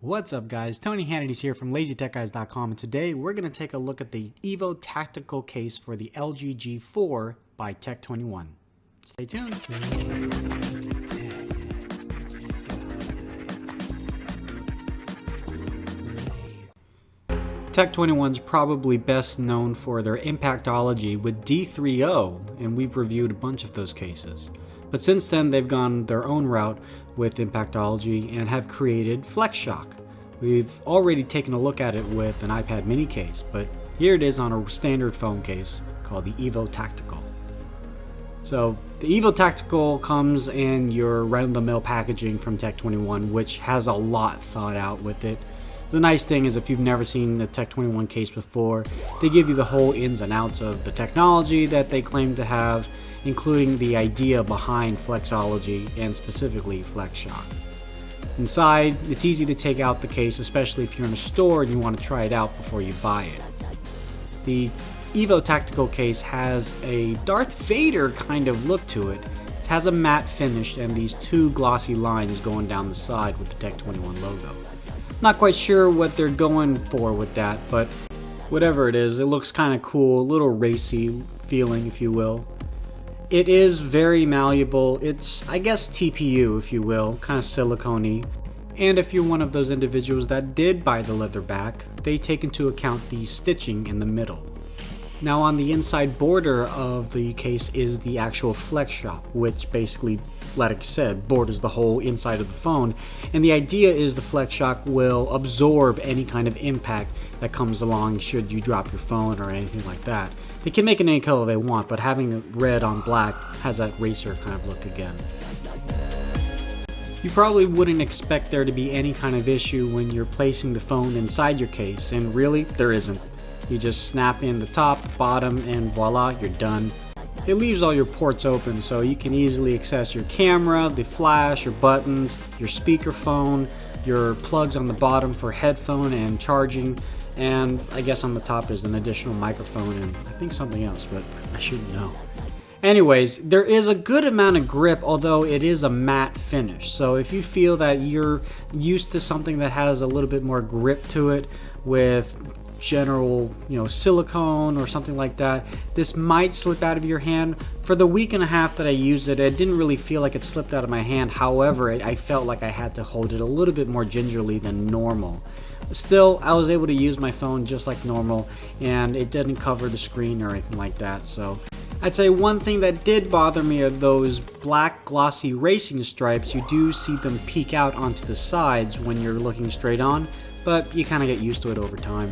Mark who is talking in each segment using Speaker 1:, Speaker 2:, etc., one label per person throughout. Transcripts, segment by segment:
Speaker 1: What's up guys, Tony Hannity's here from LazyTechGuys.com, and today we're going to take a look at the Evo Tactical case for the LG G4 by Tech21. Stay tuned. Tech21's probably best known for their Impactology with D3O, and we've reviewed a bunch of those cases. But since then, they've gone their own route with Impactology and have created Flexshock. We've already taken a look at it with an iPad mini case, but here it is on a standard phone case called the Evo Tactical. So the Evo Tactical comes in your run-of-the-mill packaging from Tech21, which has a lot thought out with it. The nice thing is, if you've never seen the Tech21 case before, they give you the whole ins and outs of the technology that they claim to have, including the idea behind Flexology and specifically Flexshock. Inside, it's easy to take out the case, especially if you're in a store and you want to try it out before you buy it. The Evo Tactical case has a Darth Vader kind of look to it. It has a matte finish and these two glossy lines going down the side with the Tech21 logo. Not quite sure what they're going for with that, but whatever it is, it looks kind of cool, a little racy feeling, if you will. It is very malleable. It's, I guess, TPU, if you will, kind of silicone-y. And if you're one of those individuals that did buy the leather back, they take into account the stitching in the middle. Now on the inside border of the case is the actual Flexshock, which basically, like I said, borders the whole inside of the phone. And the idea is the Flexshock will absorb any kind of impact that comes along should you drop your phone or anything like that. They can make it any color they want, but having it red on black has that racer kind of look again. You probably wouldn't expect there to be any kind of issue when you're placing the phone inside your case, and really, there isn't. You just snap in the top, bottom, and voila, you're done. It leaves all your ports open, so you can easily access your camera, the flash, your buttons, your speakerphone, your plugs on the bottom for headphone and charging, and I guess on the top is an additional microphone and I think something else, but I shouldn't know. Anyways, there is a good amount of grip, although it is a matte finish. So if you feel that you're used to something that has a little bit more grip to it with general, silicone or something like that, this might slip out of your hand. For the week and a half that I used it, it didn't really feel like it slipped out of my hand. However, I felt like I had to hold it a little bit more gingerly than normal. Still, I was able to use my phone just like normal, and it didn't cover the screen or anything like that. So I'd say one thing that did bother me are those black glossy racing stripes. You do see them peek out onto the sides when you're looking straight on, but you kind of get used to it over time.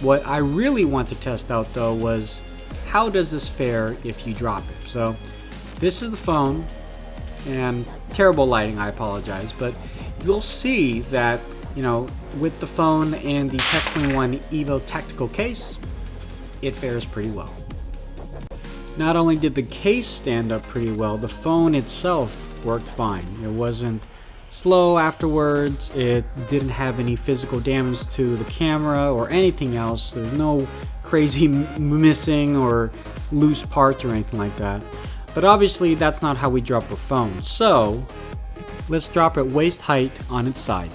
Speaker 1: What I really want to test out though was, how does this fare if you drop it? So this is the phone, and terrible lighting, I apologize, but you'll see that with the phone and the Tech21 Evo Tactical case, it fares pretty well. Not only did the case stand up pretty well, the phone itself worked fine. It wasn't slow afterwards, it didn't have any physical damage to the camera or anything else. There's no crazy missing or loose parts or anything like that. But obviously that's not how we drop a phone, so let's drop it waist height on its side.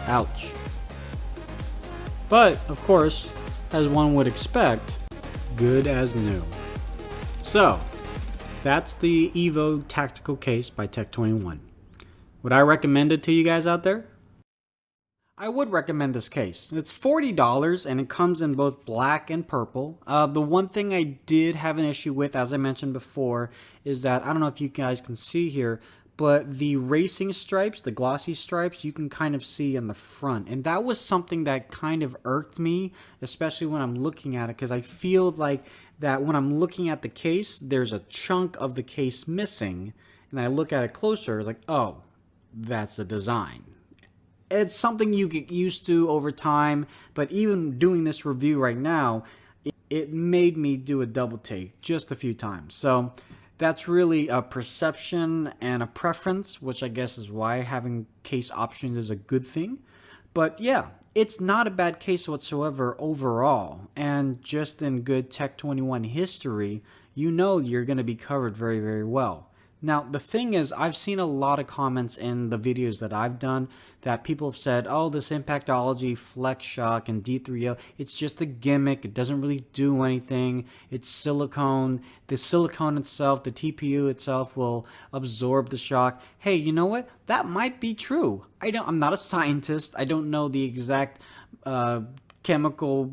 Speaker 1: Ouch. But, of course, as one would expect, good as new. So, that's the Evo Tactical case by Tech21. Would I recommend it to you guys out there? I would recommend this case. It's $40 and it comes in both black and purple. The one thing I did have an issue with, as I mentioned before, is that, I don't know if you guys can see here, but the racing stripes, the glossy stripes, you can kind of see in the front. And that was something that kind of irked me, especially when I'm looking at it, because I feel like that when I'm looking at the case, there's a chunk of the case missing. And I look at it closer, it's like, oh, that's the design. It's something you get used to over time, but even doing this review right now, it made me do a double take just a few times. So that's really a perception and a preference, which I guess is why having case options is a good thing. But yeah, it's not a bad case whatsoever overall. And just in good Tech21 history, you know you're going to be covered very, very well. Now, the thing is, I've seen a lot of comments in the videos that I've done that people have said, oh, this Impactology, Flexshock, and D3O, it's just a gimmick. It doesn't really do anything. It's silicone. The silicone itself, the TPU itself will absorb the shock. Hey, you know what? That might be true. I'm not a scientist. I don't know the exact chemical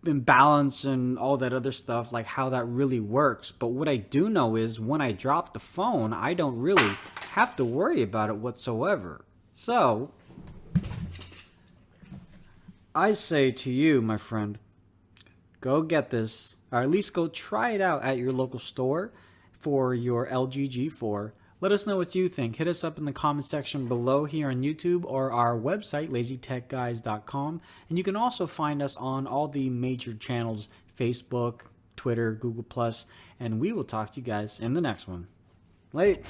Speaker 1: imbalance and all that other stuff, like how that really works. But what I do know is when I drop the phone, I don't really have to worry about it whatsoever. So I say to you, my friend, go get this, or at least go try it out at your local store for your LG G4. Let us know what you think. Hit us up in the comment section below here on YouTube or our website, lazytechguys.com. And you can also find us on all the major channels, Facebook, Twitter, Google+, and we will talk to you guys in the next one. Late.